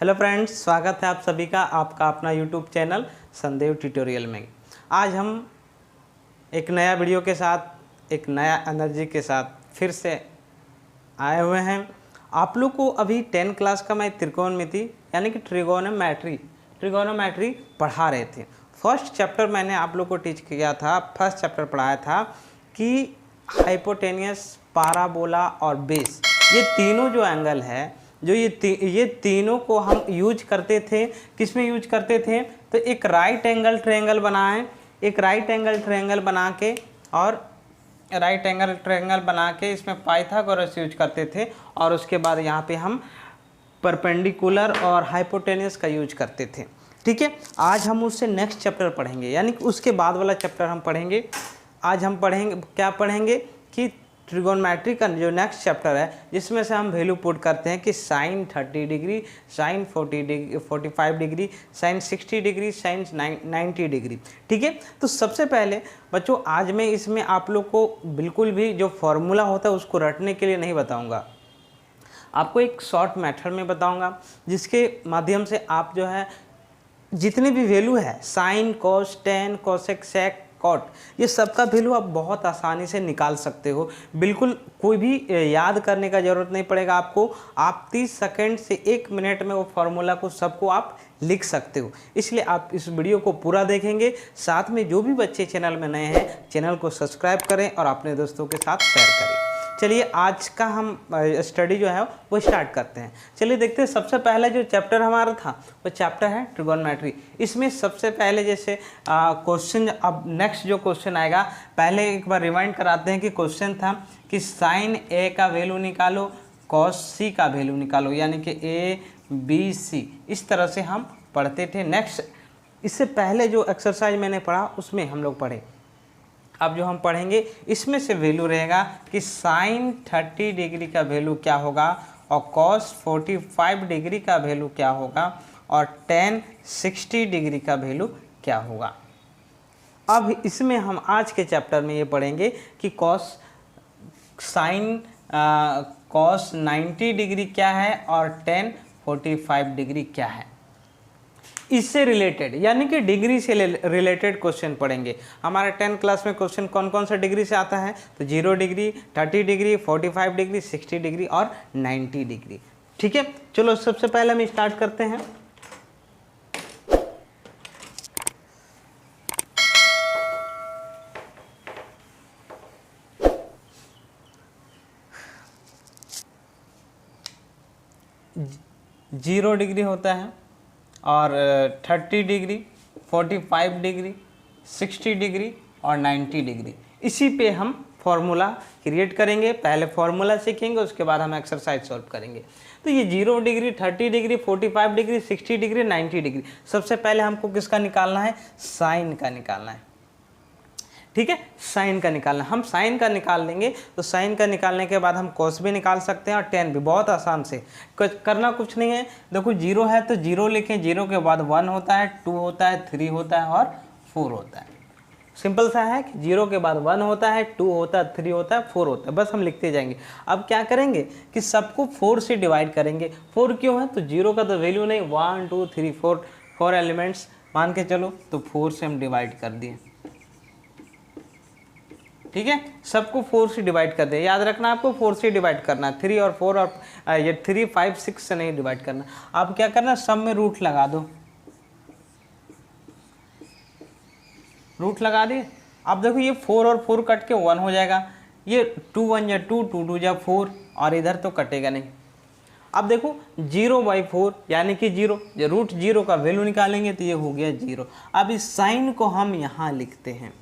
Hello friends, स्वागत है आप सभी का आपका अपना यूट्यूब चैनल संदेव ट्यूटोरियल में। आज हम एक नया वीडियो के साथ, एक नया एनर्जी के साथ फिर से आए हुए हैं। आप लोग को अभी 10 क्लास का मैं त्रिकोणमिति यानी कि ट्रिगोनोमेट्री पढ़ा रहे थे। फर्स्ट चैप्टर मैंने आप लोग को टीच किया था, फर्स्ट चैप्टर पढ़ाया था कि हाइपोटेनियस, पाराबोला और बेस, ये तीनों जो एंगल है, जो ये तीनों को हम यूज करते थे। किस में यूज करते थे? तो एक राइट एंगल ट्रायंगल बनाएं, एक राइट एंगल ट्रायंगल बना के और राइट एंगल ट्रायंगल बना के इसमें पाइथागोरस यूज करते थे। और उसके बाद यहाँ पे हम परपेंडिकुलर और हाइपोटेनियस का यूज करते थे। ठीक है, आज हम उससे नेक्स्ट चैप्टर पढ़ेंगे, यानी कि उसके बाद वाला चैप्टर हम पढ़ेंगे। आज हम पढ़ेंगे, क्या पढ़ेंगे कि ट्रिगोनोमेट्री का जो नेक्स्ट चैप्टर है, जिसमें से हम वैल्यू पुट करते हैं कि sine 30 degree, sine 45 degree, sine 60 degree, sine 90 degree. ठीक है, तो सबसे पहले बच्चों आज मैं इसमें आप लोग को बिल्कुल भी जो फॉर्मूला होता है उसको रटने के लिए नहीं बताऊंगा। आपको एक शॉर्ट मेथड में बताऊंगा, जिसके माध्यम से आप जो है जितनी भी वैल्यू है, साइन, कॉस, टेन, कोसेक, सेक, कॉट, ये सबका वैल्यू आप बहुत आसानी से निकाल सकते हो। बिल्कुल कोई भी याद करने का ज़रूरत नहीं पड़ेगा आपको। आप 30 सेकंड से 1 मिनट में वो फार्मूला को सबको आप लिख सकते हो। इसलिए आप इस वीडियो को पूरा देखेंगे। साथ में जो भी बच्चे चैनल में नए हैं, चैनल को सब्सक्राइब करें और अपने दोस्तों के साथ शेयर करें। चलिए आज का हम स्टडी जो है वो स्टार्ट करते हैं। चलिए देखते हैं, सबसे पहले जो चैप्टर हमारा था वो चैप्टर है ट्रिगोनोमेट्री। इसमें सबसे पहले जैसे क्वेश्चन, अब नेक्स्ट जो क्वेश्चन आएगा, पहले एक बार रिमाइंड कराते हैं कि क्वेश्चन था कि साइन ए का वैल्यू निकालो, कॉस सी का वैल्यू निकालो, यानी कि ए बी सी, इस तरह से हम पढ़ते थे। नेक्स्ट, इससे पहले जो एक्सरसाइज मैंने पढ़ा उसमें हम लोग पढ़े। अब जो हम पढ़ेंगे इसमें से वैल्यू रहेगा कि साइन 30 डिग्री का वैल्यू क्या होगा और कॉस 45 डिग्री का वैल्यू क्या होगा और टेन 60 डिग्री का वैल्यू क्या होगा। अब इसमें हम आज के चैप्टर में ये पढ़ेंगे कि कॉस 90 डिग्री क्या है और टेन 45 डिग्री क्या है। इससे रिलेटेड यानी कि डिग्री से रिलेटेड क्वेश्चन पढ़ेंगे। हमारे 10 क्लास में क्वेश्चन कौन कौन सा डिग्री से आता है? तो 0 डिग्री, 30 डिग्री, 45 डिग्री, 60 डिग्री और 90 डिग्री। ठीक है, चलो सबसे पहले हम स्टार्ट करते हैं। जीरो डिग्री होता है और 30 डिग्री, 45 डिग्री, 60 डिग्री और 90 डिग्री। इसी पे हम फॉर्मूला क्रिएट करेंगे। पहले फॉर्मूला सीखेंगे, उसके बाद हम एक्सरसाइज सॉल्व करेंगे। तो ये 0 degree, 30 degree, 45 degree, 60 degree, 90 degree, सबसे पहले हमको किसका निकालना है? साइन का निकालना है। ठीक है, साइन का निकालना, हम साइन का निकाल लेंगे। तो साइन का निकालने के बाद हम कॉस भी निकाल सकते हैं और टेन भी, बहुत आसान से। करना कुछ नहीं है, देखो 0 है तो 0 लिखें, 0 के बाद 1 होता है, 2 होता है, 3 होता है और 4 होता है। सिंपल सा है कि 0 के बाद 1 होता है, 2 होता है, 3 होता है, 4 होता है, बस हम लिखते जाएंगे। अब क्या करेंगे कि सबको 4 से डिवाइड करेंगे। 4 क्यों है? तो 0 का तो वैल्यू नहीं, 1 2 3 4 एलिमेंट्स मान के चलो, तो 4 से हम डिवाइड कर दिए। ठीक है, सबको 4 से डिवाइड कर दे। याद रखना आपको 4 से डिवाइड करना है, 3 और 4 और ये 3 5 6 से नहीं डिवाइड करना। आप क्या करना, सब में रूट लगा दो। रूट लगा दिए। अब देखो ये 4 और 4 कट के 1 हो जाएगा, ये 2 1 या 2, 2 2 या 4 और इधर तो कटेगा नहीं। अब देखो 0/4 यानी कि 0, रूट 0 का वैल्यू निकालेंगे तो ये हो गया 0। अब इस साइन को हम यहाँ लिखते हैं।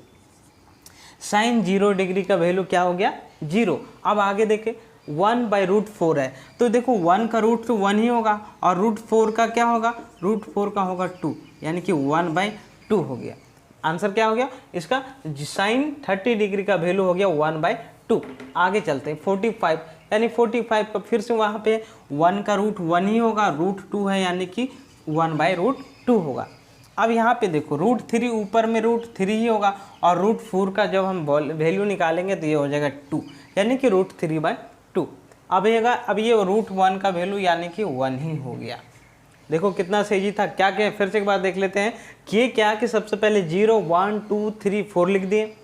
साइन 0 डिग्री का वैल्यू क्या हो गया? 0। अब आगे देखें, 1/√4 है तो देखो 1 का रूट तो 1 ही होगा और √4 का क्या होगा? √4 का होगा 2, यानी कि 1/2 हो गया। आंसर क्या हो गया इसका? साइन 30 डिग्री का वैल्यू हो गया 1/2। आगे चलते हैं, 45 यानी 45 का फिर से वहाँ पे 1 का रूट 1 ही होगा, √2 है यानी कि 1/√2 होगा। अब यहाँ पे देखो √3 ऊपर में √3 ही होगा और √4 का जब हम वैल्यू निकालेंगे तो ये हो जाएगा 2, यानी कि √3/2। अब ये √1 का वैल्यू यानी कि 1 ही हो गया। देखो कितना सही था। क्या क्या फिर से एक बार देख लेते हैं कि क्या कि सबसे पहले 0 1 2 3 4 लिख दिए,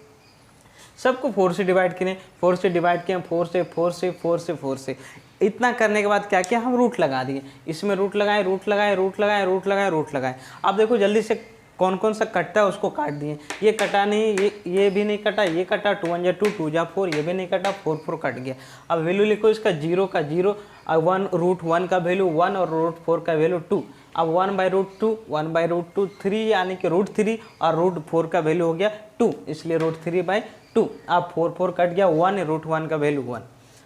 सबको 4 से डिवाइड किए, 4 से डिवाइड किए, 4 से 4 से 4 से 4 से। इतना करने के बाद क्या किया, हम रूट लगा दिए, इसमें रूट लगाए रूट लगाए रूट लगाए रूट लगाए रूट लगाए। अब देखो जल्दी से कौन कौन सा कटता है उसको काट दिए, ये कटा नहीं, ये भी नहीं कटा, ये कटा, 2 1 2 2 जा 4, ये भी नहीं कटा, 4 4 कट गया। अब वैल्यू लिखो इसका 0 का 0, 1 रूट 1 का वैल्यू 1 और रूट 4 का वैल्यू 2। अब 1/√2 1/√2 3 यानी कि √3 और √4 का वैल्यू हो गया 2, इसलिए √3/2। अब 4 4 कट गया, 1 √1 का वैल्यू 1।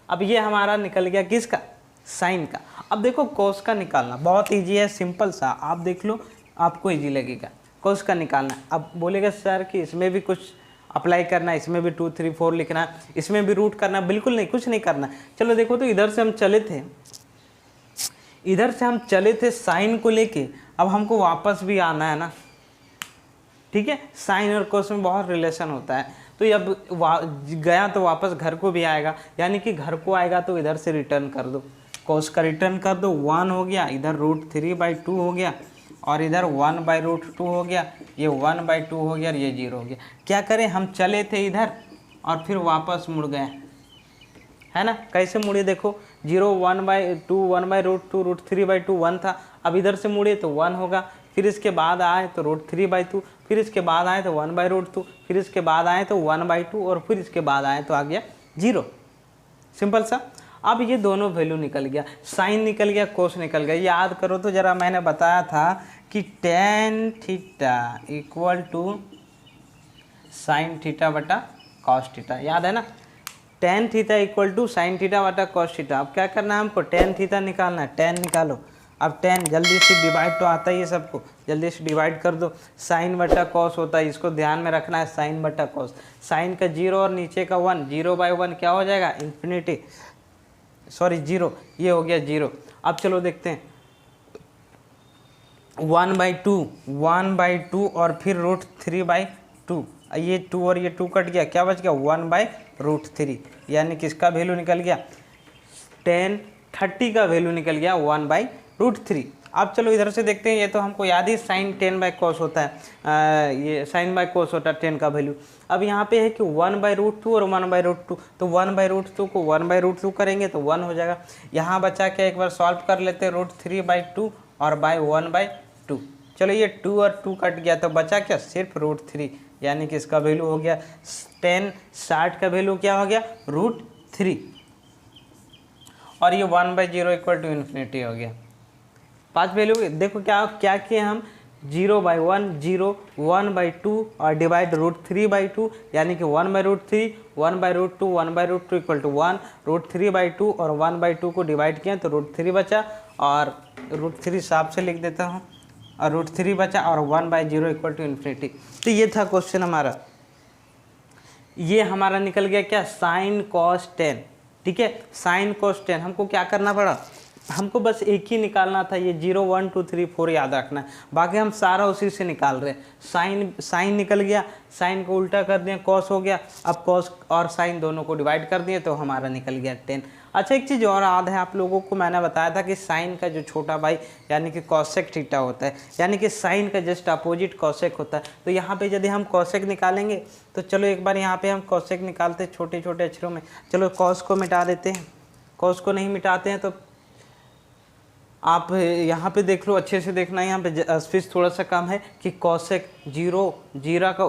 अब ये हमारा निकल गया किसका, साइन का। अब देखो कॉस का निकालना बहुत ईजी है, सिंपल सा, आप देख लो आपको ईजी लगेगा। कॉस का निकालना, अब बोलेगा सर कि इसमें भी कुछ अप्लाई करना है, इसमें भी 2 3 4 लिखना है, इसमें भी रूट करना, बिल्कुल नहीं, कुछ नहीं करना। चलो देखो तो इधर से हम चले थे साइन को लेके, अब हमको वापस भी आना है ना, ठीक है। साइन और कोस में बहुत रिलेशन होता है, तो अब गया तो वापस घर को भी आएगा, यानी कि घर को आएगा तो इधर से रिटर्न कर दो, कोस का रिटर्न कर दो, 1 हो गया, इधर √3/2 हो गया, और इधर 1/√2 हो गया, ये 1/2 हो गया और ये 0 हो गया। क्या करें, हम चले थे इधर और फिर वापस मुड़ गए, है ना। कैसे मुड़े देखो, 0 1/2 1/√2 √3/2 1 था, अब इधर से मुड़े तो 1 होगा, फिर इसके बाद आए तो √3/2, फिर इसके बाद आए तो 1/√2, फिर इसके बाद आए तो 1/2 और फिर इसके बाद आए तो आ गया 0। सिंपल सा। अब ये दोनों वैल्यू निकल गया, साइन निकल गया, कोस निकल गया। याद करो तो जरा, मैंने बताया था कि tan theta equal to sine theta बटा कॉस थीटा, याद है ना। tan theta equal to sine theta बटा कॉस थीटा। अब क्या करना है हमको, tan थीटा निकालना है, tan निकालो। अब tan जल्दी से डिवाइड तो आता ही है सबको, जल्दी से डिवाइड कर दो, साइन बटा कॉस होता है, इसको ध्यान में रखना है, साइन बटा कॉस। साइन का 0 और नीचे का 1, 0/1 क्या हो जाएगा, इन्फिनिटी, सॉरी 0, ये हो गया 0। अब चलो देखते हैं, 1/2 और फिर √3/2, ये 2 और ये 2 कट गया, क्या बच गया, 1/√3, यानी किसका वैल्यू निकल गया, tan 30 का वैल्यू निकल गया 1/√3। अब चलो इधर से देखते हैं, ये तो हमको याद ही साइन tan/cos होता है, ये sin/cos होता है 10 का वैल्यू। अब यहाँ पे है कि 1/√2 और 1/√2, तो 1/√2 को 1/√2 करेंगे तो 1 हो जाएगा। यहाँ बचा के एक बार सॉल्व कर लेते हैं, √3/2 और बाय 1/2। चलो ये 2 और 2 कट गया, तो बचा क्या, सिर्फ √3, यानी कि इसका वैल्यू हो गया tan 60 का वैल्यू क्या हो गया, √3, और ये 1/0 इक्वल टू इन्फिनिटी हो गया। 5 वैल्यू देखो क्या किए हम, 0/1 0 1/2 और डिवाइड √3/2, यानी कि 1/√3 1/√2 1/√2 इक्वल टू 1, √3/2 और 1/2 को डिवाइड किया तो √3 बचा, और √3 साफ से लिख देता हूँ, और √3 बचा, और 1/0 इक्वल टू इन्फिनिटी। तो ये था क्वेश्चन हमारा, ये हमारा निकल गया क्या, साइन कॉस tan, ठीक है। साइन कॉस tan हमको क्या करना पड़ा, हमको बस एक ही निकालना था, ये 0 1 2 3 4 याद रखना है, बाकी हम सारा उसी से निकाल रहे हैं। साइन निकल गया, साइन को उल्टा कर दिया, कॉस हो गया, अब कॉस और साइन दोनों को डिवाइड कर दिए तो हमारा निकल गया 10। अच्छा एक चीज़ और याद है आप लोगों को, मैंने बताया था कि साइन का जो छोटा भाई यानी कि कॉसेक थीटा होता है, यानी कि साइन का जस्ट अपोजिट कॉसेक होता है। तो यहाँ पे यदि हम कॉसेक निकालेंगे तो चलो एक बार यहाँ पे हम कॉसेक निकालते हैं छोटे छोटे अक्षरों में। चलो कॉस को मिटा देते हैं, कॉस को नहीं मिटाते हैं तो आप यहाँ पे देख लो, अच्छे से देखना है, यहाँ पे स्पेस थोड़ा सा कम है कि कॉसेक 0 का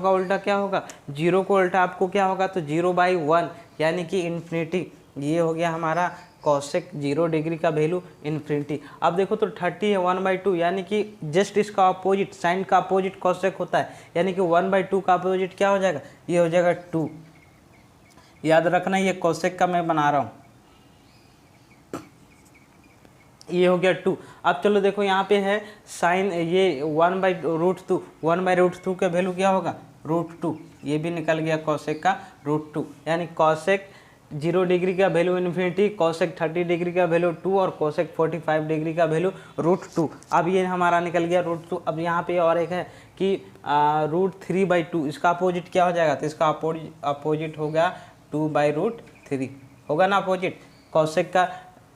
उल्टा क्या होगा, 0 को उल्टा आपको क्या होगा, तो 0/1 यानी कि इन्फिनिटी। ये हो गया हमारा कॉसेक 0 डिग्री का वैल्यू इन्फिनिटी। अब देखो तो 30 है 1/2, यानी कि जस्ट इसका अपोजिट, साइन का अपोजिट कॉसेक होता है, यानी कि 1/2 का अपोजिट क्या हो जाएगा, ये हो जाएगा 2। याद रखना ये कॉसेक का मैं बना रहा हूँ, ये हो गया 2। अब चलो देखो यहाँ पे है साइन, ये 1/√2, 1/√2 का वैल्यू क्या होगा, √2, ये भी निकल गया कॉसेक का √2, यानी कॉसेक 0 डिग्री का वैल्यू इन्फिनिटी, कॉसेक 30 डिग्री का वैल्यू 2 और कॉसेक 45 डिग्री का वैल्यू √2। अब ये हमारा निकल गया √2। अब यहाँ पे और एक है कि √3/2, इसका अपोजिट क्या हो जाएगा, तो इसका अपोजिट होगा 2/√3, होगा ना अपोजिट। कॉसेक का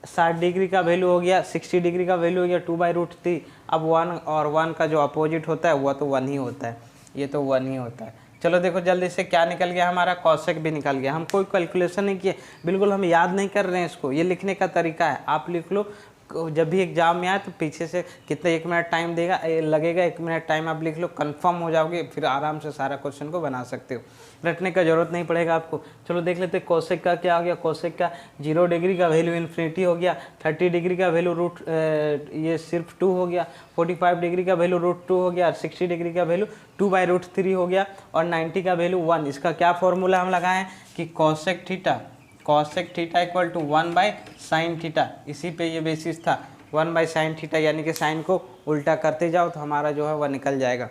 60 डिग्री का वैल्यू हो गया, 60 डिग्री का वैल्यू हो गया 2/√3। अब 1 और 1 का जो अपोजिट होता है वह तो 1 ही होता है, ये तो 1 ही होता है। चलो देखो जल्दी से क्या निकल गया, हमारा कॉसेक भी निकल गया। हम कोई कैलकुलेशन नहीं किए, बिल्कुल हम याद नहीं कर रहे हैं इसको, ये लिखने का तरीका है। आप लिख लो, जब भी एग्जाम में आए तो पीछे से कितने 1 मिनट टाइम लगेगा, 1 मिनट टाइम आप लिख लो, कंफर्म हो जाओगे, फिर आराम से सारा क्वेश्चन को बना सकते हो, रटने का जरूरत नहीं पड़ेगा आपको। चलो देख लेते हैं कोसेक का क्या हो गया। कोसेक का 0 डिग्री का वैल्यू इन्फिनिटी हो गया, 30 डिग्री का वैल्यू ये सिर्फ 2 हो गया, 45 डिग्री का वैल्यू √2 हो गया, 60 डिग्री का वैल्यू 2/√3 हो गया, और 90 का वैल्यू 1। इसका क्या फॉर्मूला हम लगाएं कि cosec theta equal to 1/sin theta, इसी पे ये बेसिस था, 1/sin थीटा, यानी कि साइन को उल्टा करते जाओ तो हमारा जो है वह निकल जाएगा।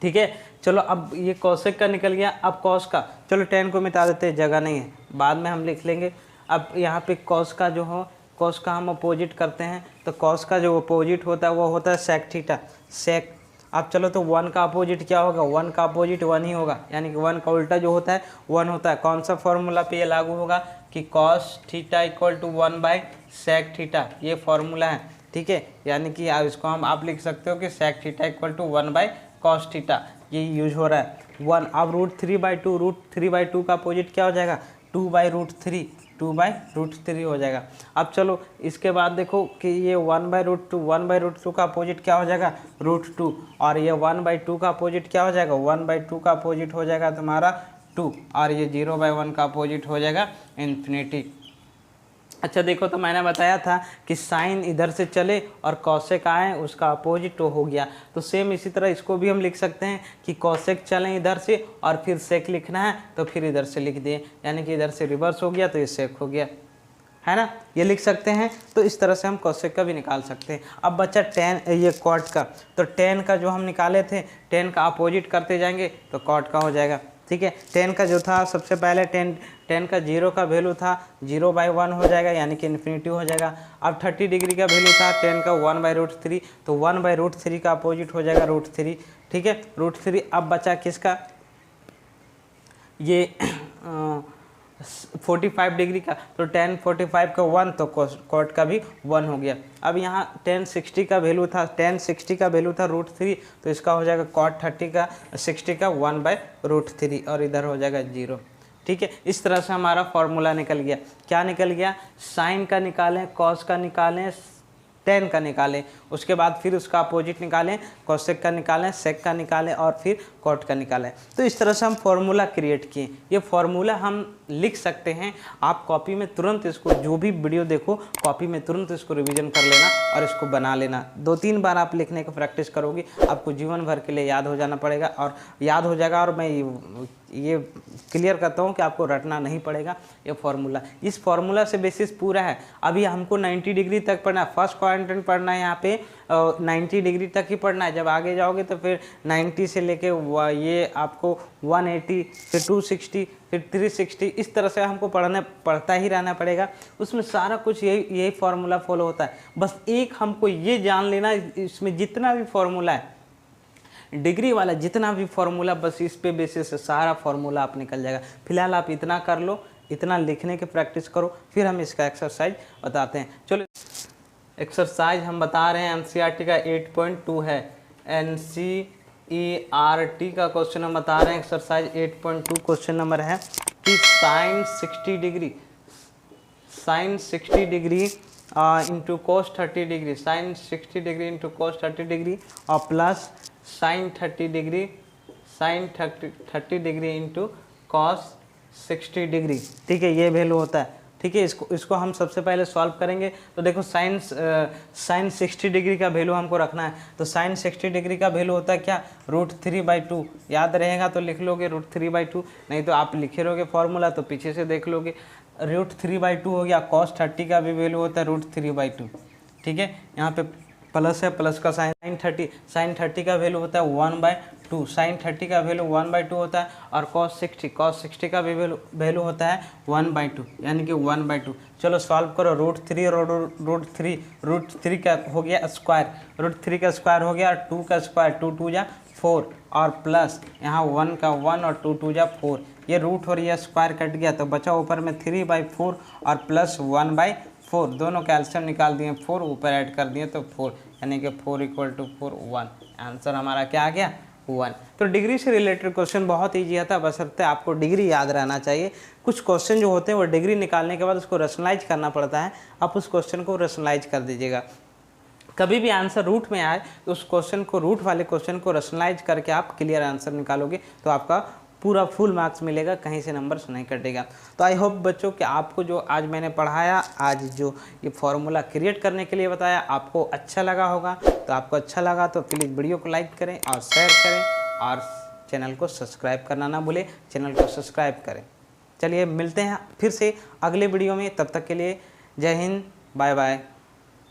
ठीक है, चलो अब ये कॉसेक का निकल गया। अब कॉस का, चलो tan को मिटा देते हैं, जगह नहीं है, बाद में हम लिख लेंगे। अब यहाँ पे कॉस का जो हो, कॉस का हम अपोजिट करते हैं, तो कॉस का जो अपोजिट होता है वो होता है सेक थीटा, सेक। अब चलो तो 1 का अपोजिट क्या होगा, 1 का अपोजिट 1 ही होगा, यानी कि 1 का उल्टा जो होता है 1 होता है। कौन सा फॉर्मूला पे ये लागू होगा कि कॉस थीटा इक्वल टू 1/सेक थीटा, ये फॉर्मूला है। ठीक है, यानी कि इसको आप लिख सकते हो कि सेक थीटा इक्वल टू 1/कॉस थीटा, ये यूज हो रहा है 1। अब √3/2 का अपोजिट क्या हो जाएगा, 2/√3 हो जाएगा। अब चलो इसके बाद देखो कि ये 1/√2 का अपोजिट क्या हो जाएगा, √2, और ये 1/2 का अपोजिट क्या हो जाएगा, 1/2 का अपोजिट हो जाएगा तुम्हारा 2, और ये 0/1 का अपोजिट हो जाएगा इन्फिनिटी। अच्छा देखो, तो मैंने बताया था कि साइन इधर से चले और कॉसेक आए, उसका अपोजिट हो गया। तो सेम इसी तरह इसको भी हम लिख सकते हैं कि कॉसेक चलें इधर से और फिर सेक लिखना है तो फिर इधर से लिख दिए, यानी कि इधर से रिवर्स हो गया तो ये सेक हो गया, है ना, ये लिख सकते हैं। तो इस तरह से हम कॉसेक का भी निकाल सकते हैं। अब बच्चा tan, ये कॉट का, तो tan का जो हम निकाले थे, tan का अपोजिट करते जाएंगे तो कॉट का हो जाएगा। ठीक है, tan का जो था सबसे पहले tan का 0 का वैल्यू था 0/1 हो जाएगा, यानी कि इन्फिनिटी हो जाएगा। अब 30 डिग्री का वैल्यू था tan का 1/√3, तो 1/√3 का अपोजिट हो जाएगा √3। ठीक है, √3। अब बचा किसका, ये 45 डिग्री का, तो tan 45 का 1, तो कॉट का भी 1 हो गया। अब यहाँ tan 60 का वैल्यू था, tan 60 का वैल्यू था √3, तो इसका हो जाएगा cot 60 का 1/√3, और इधर हो जाएगा 0। ठीक है, इस तरह से हमारा फॉर्मूला निकल गया। क्या निकल गया, साइन का निकालें, कॉस का निकालें, tan का निकालें, उसके बाद फिर उसका अपोजिट निकालें, कोसेक का निकालें, सेक का निकालें, और फिर कॉट का निकालें। तो इस तरह से हम फार्मूला क्रिएट किए। ये फार्मूला हम लिख सकते हैं, आप कॉपी में तुरंत इसको, जो भी वीडियो देखो कॉपी में तुरंत इसको रिवीजन कर लेना और इसको बना लेना। 2-3 बार आप लिखने का प्रैक्टिस करोगे, आपको जीवन भर के लिए याद हो जाना पड़ेगा, और याद हो जाएगा। और मैं ये क्लियर करता हूँ कि आपको रटना नहीं पड़ेगा ये फार्मूला। इस फार्मूला से बेसिस पूरा है। अभी हमको 90 डिग्री तक पढ़ना है, फर्स्ट क्वाड्रेंट पढ़ना है, यहाँ पे 90 डिग्री तक ही पढ़ना है। जब आगे जाओगे तो फिर 90 से लेके ये आपको 180, फिर 260, फिर 360, इस तरह से हमको पढ़ता ही रहना पड़ेगा। उसमें सारा कुछ यही फार्मूला फॉलो होता है। बस एक हमको ये जान लेना, इसमें जितना भी फार्मूला है, डिग्री वाला जितना भी फार्मूला, बस इस पे बेसिस से सारा फार्मूला आप निकल जाएगा। फिलहाल आप इतना कर लो, इतना लिखने की प्रैक्टिस करो, फिर हम इसका एक्सरसाइज बताते हैं। चलो एक्सरसाइज हम बता रहे हैं, एनसीईआरटी का 8.2 है, एनसीईआरटी का क्वेश्चन हम बता रहे हैं। एक्सरसाइज 8.2 क्वेश्चन नंबर है कि sine 60 degree into cos 30 degree, sine 60 degree into cos 30 degree, और plus sine 30 degree into cos 60 degree. ठीक है, ये वैल्यू होता है। ठीक है, इसको हम सबसे पहले सॉल्व करेंगे। तो देखो साइन 60 डिग्री का वैल्यू हमको रखना है, तो साइन 60 डिग्री का वैल्यू होता है क्या, √3/2। याद रहेगा तो लिख लोगे √3/2, नहीं तो आप लिखे रहोगे फॉर्मूला तो पीछे से देख लोगे। √3/2 हो गया। cos 30 का भी वैल्यू होता है √3/2। ठीक है, यहाँ पे प्लस है, प्लस का साइन 30 का वैल्यू होता है 1/2, साइन 30 का वैल्यू 1/2 होता है, और cos 60 का भी वैल्यू होता है 1/2, यानी कि 1/2। चलो सॉल्व करो, √3 और √3 का हो गया स्क्वायर, √3 का स्क्वायर हो गया, 2 का स्क्वायर, 2 2 जा 4, और प्लस यहाँ 1 का 1 और 2 2 जा 4, ये रूट और ये स्क्वायर कट गया तो बचा ऊपर में 3/4 और प्लस 1/4। 4, दोनों कैल्शियम निकाल दिए 4, ऊपर ऐड कर दिए तो 4, यानी कि 4 = 4 1। आंसर हमारा क्या आ गया 1। तो डिग्री से रिलेटेड क्वेश्चन बहुत ईजी आता है, बशर्ते आपको डिग्री याद रहना चाहिए। कुछ क्वेश्चन जो होते हैं वो डिग्री निकालने के बाद उसको रैशनलाइज करना पड़ता है, आप उस क्वेश्चन को रैशनलाइज कर दीजिएगा। कभी भी आंसर रूट में आए तो उस क्वेश्चन को, रूट वाले क्वेश्चन को रैशनलाइज करके आप क्लियर आंसर निकालोगे तो आपका पूरा फुल मार्क्स मिलेगा, कहीं से नंबर्स नहीं कटेगा। तो आई होप बच्चों कि आपको जो आज मैंने पढ़ाया, आज जो ये फॉर्मूला क्रिएट करने के लिए बताया, आपको अच्छा लगा होगा। तो आपको अच्छा लगा तो प्लीज़ वीडियो को लाइक करें और शेयर करें और चैनल को सब्सक्राइब करना ना भूलें, चैनल को सब्सक्राइब करें। चलिए मिलते हैं फिर से अगले वीडियो में, तब तक के लिए जय हिंद, बाय बाय।